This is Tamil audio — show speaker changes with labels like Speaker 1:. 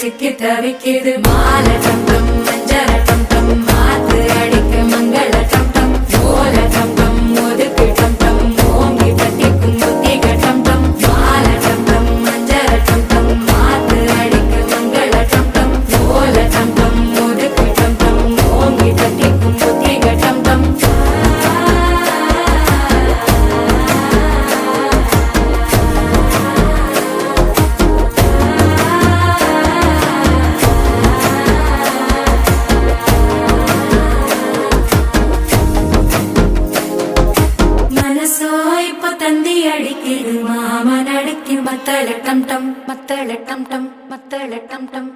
Speaker 1: சிக்கி தவிக்குது மாலை டம் டம் மஞ்சள டம் டம் மாத்து அடிக்க மங்கள டம் டம் ஓல டம் டம் ஒதுக்கு டம் டம் ஓங்கி தட்டிக்கும் புத்திக டம் டம் மாலை டம் டம் மஞ்சள டம் டம் மாத்து அடிக்க மங்கள டம் டம் ஓல டம் டம் ஒதுக்கு டம் டம் ஓங்கி தட்டிக்கும் புத்திக டம் டம் தந்தி அடிக்குது மாமன் அடிக்கு மத்தள டம் டம் மத்தள டம் டம் மத்தள டம் டம்